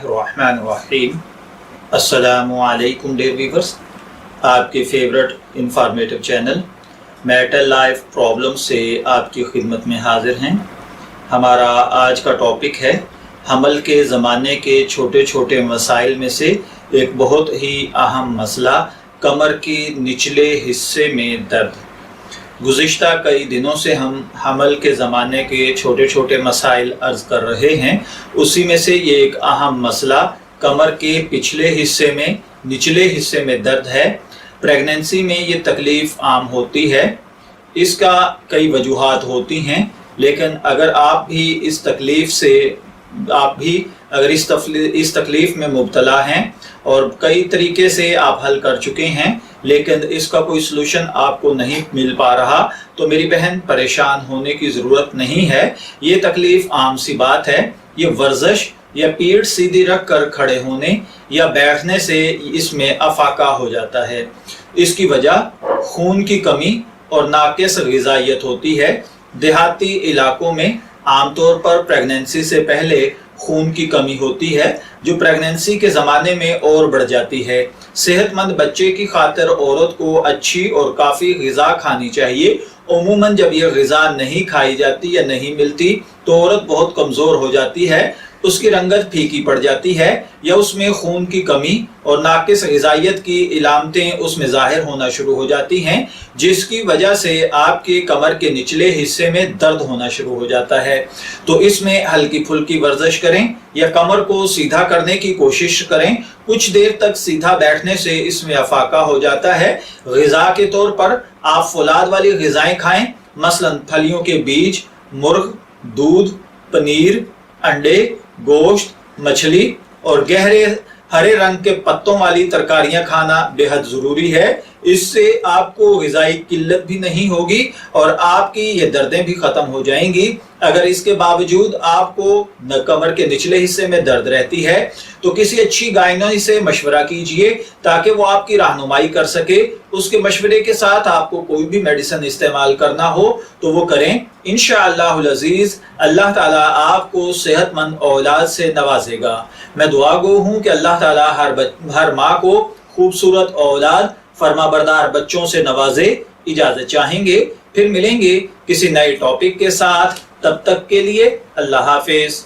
बिस्मिल्लाहिर्रहमानिर्रहीम। अस्सलामु अलैकुम डियर व्यूअर्स, आपके favourite informative channel marital life problem से आपकी खिदमत में हाजिर हैं। हमारा आज का टॉपिक है हमल के ज़माने के छोटे छोटे मसाइल में से एक बहुत ही अहम मसला, कमर की निचले हिस्से में दर्द। गुज़िश्ता कई दिनों से हम हमल के ज़माने के छोटे छोटे मसाइल अर्ज़ कर रहे हैं। उसी में से ये एक अहम मसला कमर के पिछले हिस्से में निचले हिस्से में दर्द है। प्रेगनेंसी में ये तकलीफ़ आम होती है। इसका कई वजूहात होती हैं, लेकिन अगर आप भी इस तकलीफ़ में मुब्तला हैं और कई तरीके से आप हल कर चुके हैं, लेकिन इसका कोई सलूशन आपको नहीं मिल पा रहा, तो मेरी बहन परेशान होने की ज़रूरत नहीं है। ये तकलीफ़ आम सी बात है। ये वर्जिश या पीठ सीधी रख कर खड़े होने या बैठने से इसमें अफाका हो जाता है। इसकी वजह खून की कमी और नाक़िस ग़िज़ाइयत होती है। देहाती इलाकों में आमतौर पर प्रेगनेंसी से पहले खून की कमी होती है, जो प्रेगनेंसी के ज़माने में और बढ़ जाती है। सेहतमंद बच्चे की खातिर औरत को अच्छी और काफ़ी ग़िज़ा खानी चाहिए। उमूमन जब यह ग़िज़ा नहीं खाई जाती या नहीं मिलती तो औरत बहुत कमज़ोर हो जाती है, उसकी रंगत फीकी पड़ जाती है या उसमें खून की कमी और नाक़िस ग़िज़ाइयत की इलामतें उसमें ज़ाहिर होना शुरू हो जाती हैं, जिसकी वजह से आपके कमर के निचले हिस्से में दर्द होना शुरू हो जाता है। तो इसमें हल्की फुल्की वर्जिश करें या कमर को सीधा करने की कोशिश करें। कुछ देर तक सीधा बैठने से इसमें अफाका हो जाता है। ग़िज़ा के तौर पर आप फौलाद वाली ग़िज़ाएँ खाएँ, मसलन फलियों के बीज, मुर्ग, दूध, पनीर, अंडे, गोश्त, मछली और गहरे हरे रंग के पत्तों वाली तरकारियां खाना बेहद ज़रूरी है। इससे आपको ग़िज़ाई किल्लत भी नहीं होगी और आपकी ये दर्दें भी ख़त्म हो जाएंगी। अगर इसके बावजूद आपको कमर के निचले हिस्से में दर्द रहती है तो किसी अच्छी गायनी से मशवरा कीजिए ताकि वो आपकी रहनुमाई कर सके। उसके मशवरे के साथ आपको कोई भी मेडिसिन इस्तेमाल करना हो तो वो करें। इंशाअल्लाहुल अज़ीज़ अल्लाह ताला आपको सेहतमंद औलाद से नवाजेगा। मैं दुआ गो हूँ कि अल्लाह ताला हर माँ को खूबसूरत औलाद फरमाबरदार बच्चों से नवाजे। इजाज़त चाहेंगे, फिर मिलेंगे किसी नए टॉपिक के साथ। तब तक के लिए अल्लाह हाफिज।